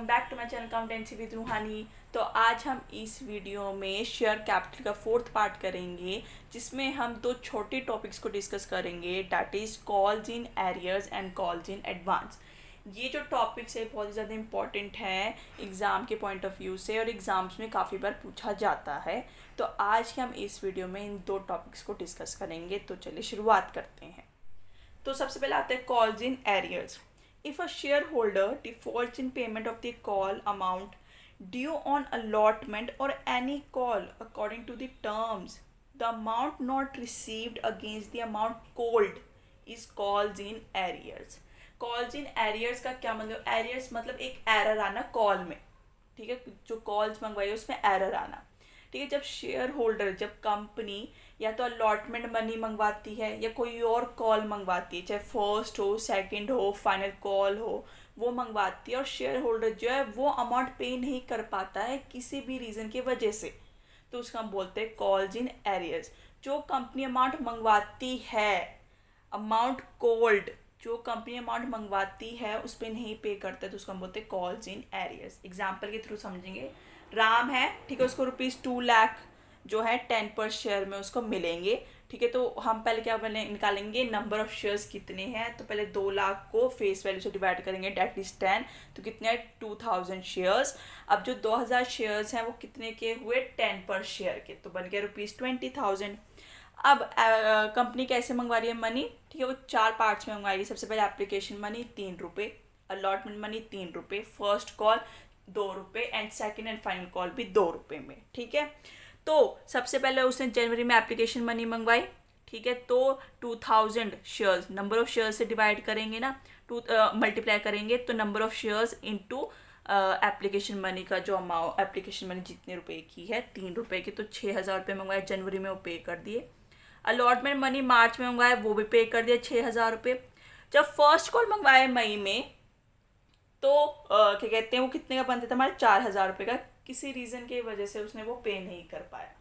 Welcome back to my channel accountancy with Ruhani. तो आज हम इस वीडियो में शेयर कैपिटल का फोर्थ पार्ट करेंगे, जिसमें हम दो छोटे टॉपिक्स को डिस्कस करेंगे, that is calls in arrears and calls in advance. ये जो टॉपिक्स है बहुत ही ज़्यादा इंपॉर्टेंट है एग्ज़ाम के पॉइंट ऑफ व्यू से, और एग्ज़ाम्स में काफ़ी बार पूछा जाता है। तो आज हम इस वीडियो में इन दो टॉपिक्स को डिस्कस करेंगे। तो चलिए शुरुआत करते हैं। तो सबसे पहले आते हैं calls in arrears. If a shareholder defaults in payment of the call amount due on allotment or any call according to the terms, the amount not received against the amount called is calls in arrears. Calls in arrears का क्या मतलब? arrears मतलब एक error आना call में, ठीक है, जो कॉल्स मंगवाई उसमें एरर आना, ठीक है। जब शेयर होल्डर, जब कंपनी या तो अलॉटमेंट मनी मंगवाती है या कोई और कॉल मंगवाती है, चाहे फर्स्ट हो, सेकंड हो, फाइनल कॉल हो, वो मंगवाती है, और शेयर होल्डर जो है वो अमाउंट पे नहीं कर पाता है किसी भी रीज़न की वजह से, तो उसका हम बोलते हैं कॉल्स इन एरियर्स। जो कंपनी अमाउंट मंगवाती है, अमाउंट कॉल्ड, जो कंपनी अमाउंट मंगवाती है उस पर नहीं पे करता है, तो उसको हम बोलते हैं कॉल्स इन एरियर्स। एग्जाम्पल के थ्रू समझेंगे। राम है, ठीक है, उसको ₹2 लाख जो है 10 पर शेयर में उसको मिलेंगे, ठीक है। तो हम पहले क्या पहले निकालेंगे, नंबर ऑफ शेयर्स कितने हैं, तो पहले 2 लाख को फेस वैल्यू से डिवाइड करेंगे, डेट इज 10, तो कितने हैं 2000 शेयर्स। अब जो 2000 शेयर्स हैं वो कितने के हुए, 10 पर शेयर के, तो बन गया ₹20,000। अब कंपनी कैसे मंगवा रही है मनी, ठीक है, वो 4 पार्ट्स में मंगवाएगी। सबसे पहले application money ₹3, allotment money ₹3, first call ₹2 and second and final call भी ₹2 में, ठीक है। तो सबसे पहले उसने जनवरी में एप्लीकेशन मनी मंगवाई, ठीक है, तो 2000 शेयर्स नंबर ऑफ शेयर्स से डिवाइड करेंगे ना, मल्टीप्लाई करेंगे, तो number of shares into application money का जो अमाउंट, एप्लीकेशन मनी जितने रुपए की है ₹3 की, तो 6000 मंगवाए जनवरी में, वो पे कर दिए। अलॉटमेंट मनी मार्च में मंगवाया, वो भी पे कर दिया ₹6000। जब फर्स्ट कॉल मंगवाए मई में, तो क्या कहते हैं, वो कितने का बनता था हमारे ₹4000 का, किसी रीज़न की वजह से उसने वो पे नहीं कर पाया,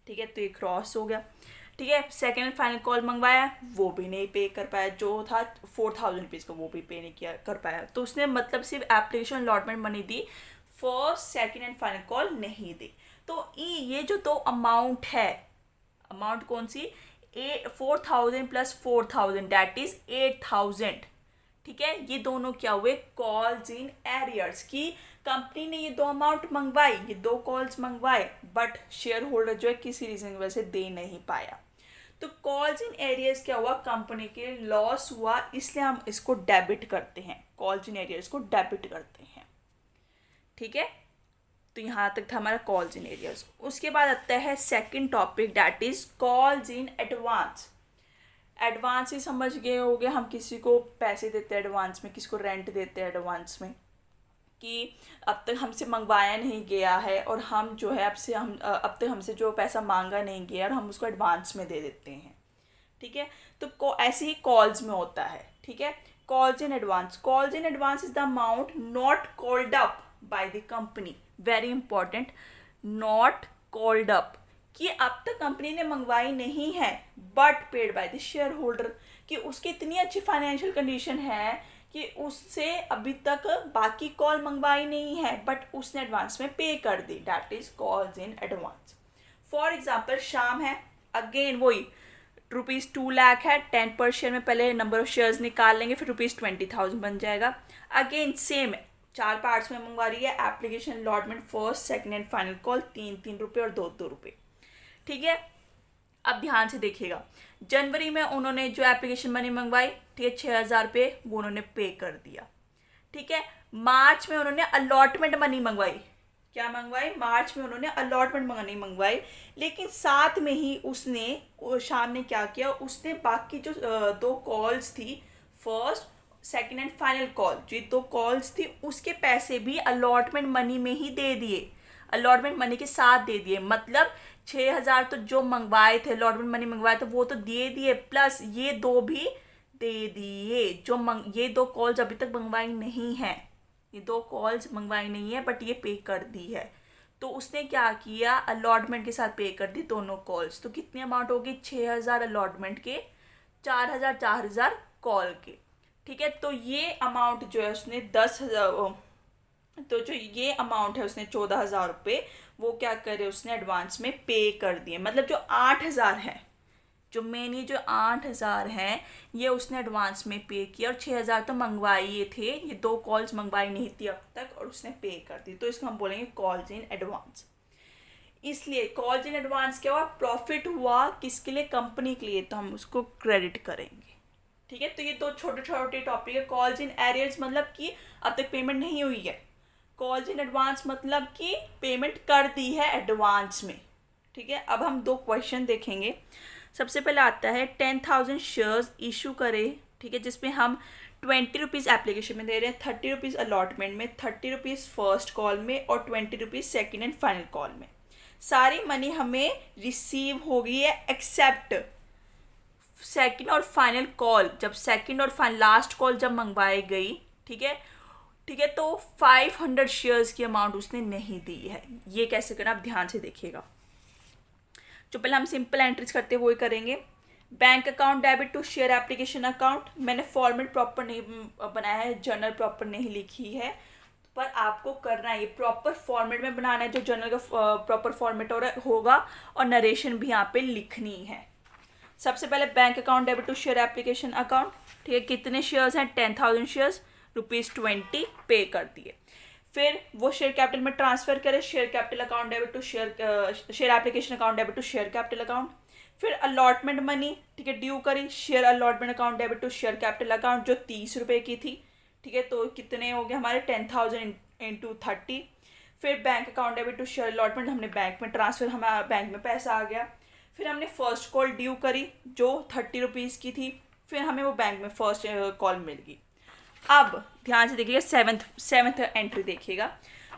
ठीक है, तो ये क्रॉस हो गया, ठीक है। सेकेंड एंड फाइनल कॉल मंगवाया, वो भी नहीं पे कर पाया, जो था ₹4000 का, वो भी पे नहीं किया कर पाया, तो उसने मतलब सिर्फ application allotment money the, first second and final call नहीं दी। तो ये जो दो अमाउंट है, अमाउंट कौन सी, 4000 प्लस 4000 डैट इज 8000, ठीक है। ये दोनों क्या हुए, कॉल्स इन एरियर्स, की कंपनी ने ये दो अमाउंट मंगवाई, ये दो कॉल्स मंगवाए, बट शेयर होल्डर जो है किसी रीजन की वजह से दे नहीं पाया। तो कॉल्स इन एरियर्स क्या हुआ, कंपनी के लॉस हुआ, इसलिए हम इसको डेबिट करते हैं, कॉल्स इन एरियर्स को डेबिट करते हैं, ठीक है। तो यहाँ तक था हमारा कॉल्स इन एरियर्स। उसके बाद आता है second topic, that is calls in advance. Advance ही समझ गए होगे, हम किसी को पैसे देते हैं एडवांस में, किसी को रेंट देते हैं एडवांस में, कि अब तक हमसे मंगवाया नहीं गया है, और हम जो है अब तक हमसे जो पैसा मांगा नहीं गया, और हम उसको एडवांस में दे देते हैं, ठीक है। तो ऐसे ही कॉल्स में होता है, ठीक है। Calls in advance, calls in advance is the amount not called up by the company, very important, not called up, कि अब तक कंपनी ने मंगवाई नहीं है, but paid by the share holder, कि उसकी इतनी अच्छी फाइनेंशियल कंडीशन है कि उससे अभी तक बाकी कॉल मंगवाई नहीं है, बट उसने एडवांस में पे कर दी, that is calls in advance. For example शाम है, अगेन वही ₹2 लाख है, 10 पर शेयर में पहले नंबर ऑफ शेयर्स निकाल लेंगे, फिर ₹20,000 बन जाएगा। अगेन सेम 4 पार्ट्स में मंगवा रही है, application allotment first second and final call ₹3 और ₹2, ठीक है। अब ध्यान से देखिएगा, जनवरी में उन्होंने जो एप्लीकेशन मनी मंगवाई, ठीक है, ₹6000 वो उन्होंने पे कर दिया, ठीक है। मार्च में उन्होंने अलॉटमेंट मनी मंगवाई, क्या मंगवाई, मार्च में उन्होंने अलॉटमेंट मनी मंगवाई, लेकिन साथ में ही उसने शाम ने क्या किया, उसने बाकी जो 2 कॉल्स थी, first second and final call, जो 2 कॉल्स थी उसके पैसे भी अलॉटमेंट मनी में ही दे दिए, अलॉटमेंट मनी के साथ दे दिए। मतलब 6000 तो जो मंगवाए थे, अलॉटमेंट मनी मंगवाए थे, वो तो दे दिए, प्लस ये 2 भी दे दिए, ये 2 कॉल्स अभी तक मंगवाई नहीं है, ये 2 कॉल्स मंगवाई नहीं है, बट ये पे कर दी है। तो उसने क्या किया, अलॉटमेंट के साथ पे कर दी दोनों कॉल्स, तो कितनी अमाउंट होगी, 6000 अलॉटमेंट के, 4000 कॉल के, ठीक है। तो ये अमाउंट जो है उसने 10,000 तो जो ये अमाउंट है उसने 14,000 रुपये वो क्या करे उसने एडवांस में पे कर दिए। मतलब जो 8,000 है, जो मेन ये जो 8,000 हैं ये उसने एडवांस में पे किया, और 6,000 तो मंगवाए थे, ये 2 कॉल्स मंगवाई नहीं थी अब तक और उसने पे कर दी, तो इसको हम बोलेंगे कॉल्स इन एडवांस। इसलिए कॉल्स इन एडवांस क्या हुआ, प्रॉफिट हुआ किसके लिए, कंपनी के लिए, तो हम उसको क्रेडिट करेंगे। ठीक है, तो ये 2 छोटे छोटे टॉपिक है। कॉल्स इन एरियर्स मतलब कि अब तक पेमेंट नहीं हुई है, कॉल्स इन एडवांस मतलब कि पेमेंट कर दी है एडवांस में। ठीक है, अब हम 2 क्वेश्चन देखेंगे। सबसे पहले आता है 10,000 शेयर्स इशू करे, ठीक है, जिसमें हम 20 रुपीज़ एप्लीकेशन में दे रहे हैं, 30 रुपीज़ अलॉटमेंट में, 30 रुपीज़ फर्स्ट कॉल में और 20 rupees second and final call में। सारी मनी हमें रिसीव हो गई है एक्सेप्ट सेकंड और फाइनल कॉल। जब सेकंड और लास्ट कॉल जब मंगवाई गई, ठीक है, तो 500 शेयर्स की अमाउंट उसने नहीं दी है। ये कैसे करना आप ध्यान से देखिएगा। जो पहले हम सिंपल एंट्रीज करते हैं वही करेंगे। Bank account debit to share application account, मैंने फॉर्मेट प्रॉपर नहीं बनाया है, जर्नल प्रॉपर नहीं लिखी है, पर आपको करना है, ये प्रॉपर फॉर्मेट में बनाना है जो जर्नल का प्रॉपर फॉर्मेट होगा, और नरेशन भी यहाँ पे लिखनी है। सबसे पहले bank account debit to share application account, ठीक है, कितने शेयर्स हैं, 10,000 शेयर्स, ₹20 पे कर दिए। फिर वो शेयर कैपिटल में ट्रांसफर करे, share capital account debit to share application account debit to share capital account. फिर अलॉटमेंट मनी, ठीक है, ड्यू करी, share allotment account debit to share capital account जो 30 रुपये की थी, ठीक है, तो कितने हो गए हमारे 10,000 इंटू 30। फिर bank account debit to share allotment, हमने बैंक में ट्रांसफर, हमारा बैंक में पैसा आ गया। फिर हमने फर्स्ट कॉल ड्यू करी जो 30 रुपीज़ की थी, फिर हमें वो बैंक में फर्स्ट कॉल मिल गई। अब ध्यान से देखिएगा, सेवन्थ एंट्री देखिएगा।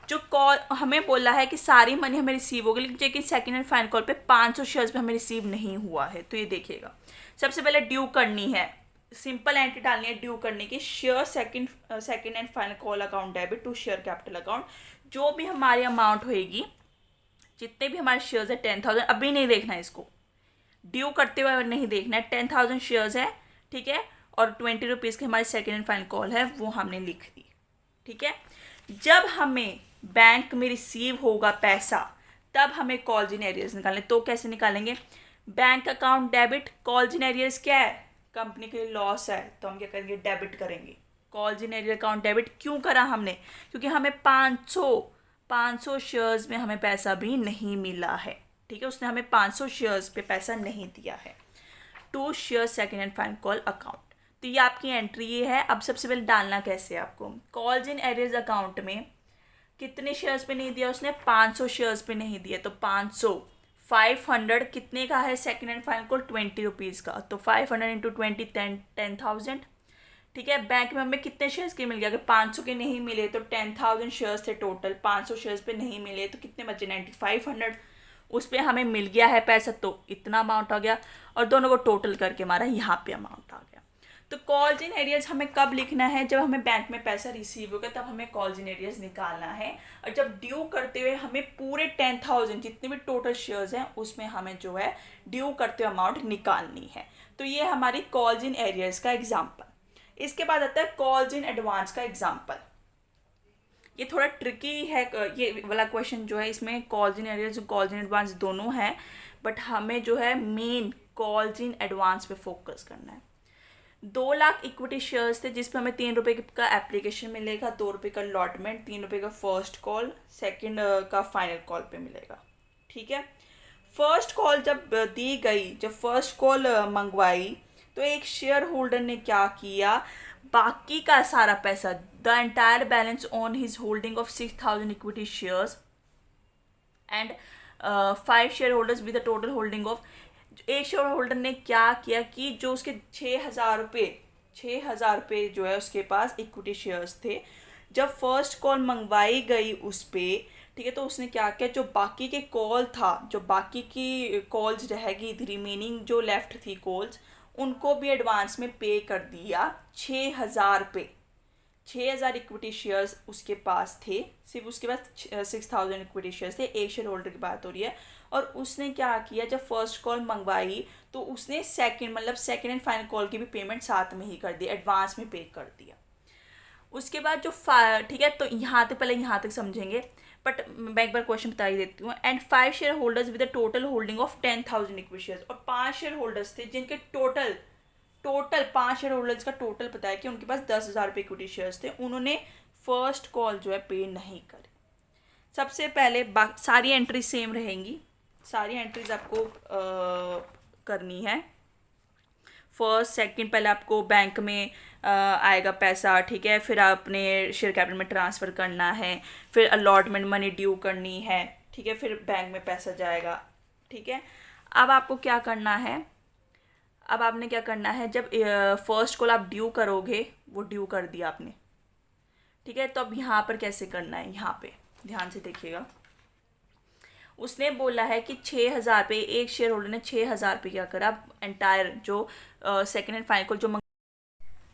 जो कॉल हमें बोला है कि सारी मनी हमें रिसीव हो गई, लेकिन सेकंड एंड फाइनल कॉल पे 500 शेयर्स पे हमें रिसीव नहीं हुआ है, तो ये देखिएगा। सबसे पहले ड्यू करनी है, सिंपल एंट्री डालनी है ड्यू करने की, share second and final call account debit to share capital account. जो भी हमारी अमाउंट होएगी, जितने भी हमारे शेयर्स है 10,000, अभी नहीं देखना है इसको, ड्यू करते हुए नहीं देखना है, 10,000 शेयर्स है, ठीक है, और 20 रुपीज़ की हमारी सेकेंड एंड फाइनल कॉल है, वो हमने लिख दी। ठीक है, जब हमें बैंक में रिसीव होगा पैसा तब हमें कॉल्स इन एरियर्स निकालने। तो कैसे निकालेंगे, bank account debit, calls in arrears क्या है, कंपनी के लिए लॉस है, तो हम क्या करेंगे, डेबिट करेंगे। Calls in arrear account debit क्यों करा हमने, क्योंकि हमें 500 शेयर्स में हमें पैसा भी नहीं मिला है। ठीक है, उसने हमें 500 शेयर्स पे पैसा नहीं दिया है। To share second and final call account, तो ये आपकी एंट्री ये है। अब सबसे पहले डालना कैसे है आपको, कॉल्स इन एरियर्स अकाउंट में कितने शेयर्स पे नहीं दिया उसने, 500 शेयर्स पे नहीं दिया, तो 500 कितने का है, second and final call 20 rupees का, तो 500 इंटू 20 10,000। ठीक है, बैंक में हमें कितने शेयर्स के मिल गया, अगर 500 के नहीं मिले तो 10,000 शेयर्स थे टोटल, 500 शेयर्स पे नहीं मिले तो कितने बचे, 9,500, उस पर हमें मिल गया है पैसा, तो इतना अमाउंट आ गया, और दोनों को टोटल करके हमारा यहाँ पे अमाउंट आ गया। तो कॉल्स इन एरियर्स हमें कब लिखना है, जब हमें बैंक में पैसा रिसीव होगा तब हमें कॉल्स इन एरियर्स निकालना है, और जब ड्यू करते हुए हमें पूरे 10,000 जितने भी टोटल शेयर्स हैं उसमें हमें जो है ड्यू करते हुए अमाउंट निकालनी है। तो ये हमारी कॉल्स इन एरियर्स का एग्जाम्पल। इसके बाद आता है कॉल्स इन एडवांस का एग्जाम्पल। ये थोड़ा ट्रिकी है, ये वाला क्वेश्चन जो है, इसमें कॉल्स इन एरियर्स और कॉल्स इन एडवांस दोनों हैं, बट हमें जो है मेन कॉल्स इन एडवांस पे फोकस करना है। 2 लाख इक्विटी शेयर्स थे जिस पर हमें 3 रुपये का एप्लीकेशन मिलेगा, 2 रुपये का अलॉटमेंट, 3 रुपये का फर्स्ट कॉल, सेकंड का फाइनल कॉल पे मिलेगा। ठीक है, फर्स्ट कॉल जब दी गई, जब फर्स्ट कॉल मंगवाई, तो एक शेयर होल्डर ने क्या किया, बाकी का सारा पैसा, the entire balance on his holding of 6,000 equity shares and 5 share holders with the total holding of, एक शेयर होल्डर ने क्या किया कि जो उसके 6,000 रुपये जो है उसके पास इक्विटी शेयर्स थे, जब फर्स्ट कॉल मंगवाई गई उस पर, ठीक है, तो उसने क्या किया, जो बाकी के कॉल था, जो बाकी की कॉल्स रहेगी, रिमेनिंग जो लेफ्ट थी कॉल्स, उनको भी एडवांस में पे कर दिया 6,000 रुपये। 6,000 इक्विटी शेयर्स उसके पास थे, सिर्फ उसके पास 6,000 इक्विटी शेयर्स थे, एक शेयर होल्डर की बात हो रही है, और उसने क्या किया, जब फर्स्ट कॉल मंगवाई तो उसने सेकंड एंड फाइनल कॉल की भी पेमेंट साथ में ही कर दी, एडवांस में पे कर दिया। उसके बाद जो ठीक है, तो यहाँ तक, पहले यहाँ तक समझेंगे, बट मैं एक बार क्वेश्चन बता ही देती हूँ। And 5 share holders with a total holding of 10,000 equity shares, और 5 शेयर होल्डर्स थे जिनके टोटल 5 शेयर होल्डर्स का टोटल पता है कि उनके पास 10,000 रुपये इक्विटी शेयर्स थे, उन्होंने फर्स्ट कॉल जो है पे नहीं करी। सबसे पहले सारी एंट्रीज सेम रहेंगी, सारी एंट्रीज आपको करनी है। फर्स्ट सेकंड, पहले आपको बैंक में आएगा पैसा, ठीक है, फिर आपने शेयर कैपिटल में ट्रांसफ़र करना है, फिर अलॉटमेंट मनी ड्यू करनी है, ठीक है, फिर बैंक में पैसा जाएगा, ठीक है। अब आपको क्या करना है, अब आपने क्या करना है, जब फर्स्ट कॉल आप ड्यू करोगे, वो ड्यू कर दिया आपने, ठीक है। तो अब यहाँ पर कैसे करना है, यहाँ पे ध्यान से देखिएगा। उसने बोला है कि 6,000 पे, एक शेयर होल्डर ने 6,000 पे क्या करा, एंटायर जो सेकेंड एंड फाइनल कॉल जो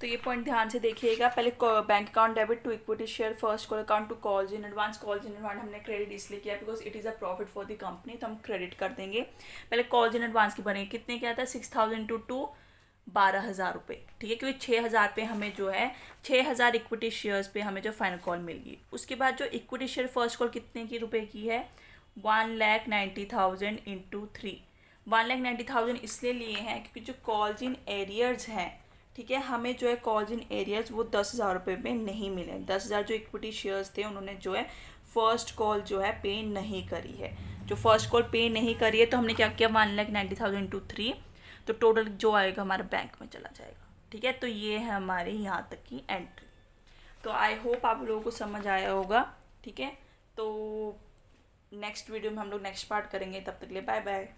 तो ये पॉइंट ध्यान से देखिएगा। पहले bank account debit to equity share first call account to calls in advance. Calls in advance हमने क्रेडिट इसलिए किया because it is a profit for the company, तो हम क्रेडिट कर देंगे। पहले कॉल्स इन एडवांस की बनेगी, कितने क्या था, 6,000 टू 12,000 रुपये, ठीक है, क्योंकि 6,000 पे हमें जो है 6,000 इक्विटी शेयर्स पे हमें जो फाइनल कॉल मिल गई। उसके बाद जो इक्विटी शेयर फर्स्ट कॉल कितने की रुपए की है, 1,90,000 इंटू 3। 1,90,000 इसलिए लिए हैं क्योंकि जो कॉल्स इन एरियर्स हैं, ठीक है, हमें जो है कॉल्स इन एरियर्स वो 10,000 रुपये में नहीं मिले। 10,000 जो इक्विटी शेयर्स थे उन्होंने जो है फर्स्ट कॉल जो है पे नहीं करी है। जो फर्स्ट कॉल पे नहीं करी है तो हमने क्या किया, 1,90,000 इंटू 3, तो टोटल जो आएगा हमारे बैंक में चला जाएगा, ठीक है। तो ये है हमारे यहाँ तक की एंट्री। तो आई होप आप लोगों को समझ आया होगा, ठीक है। तो नेक्स्ट वीडियो में हम लोग नेक्स्ट पार्ट करेंगे, तब तक के लिए बाय बाय।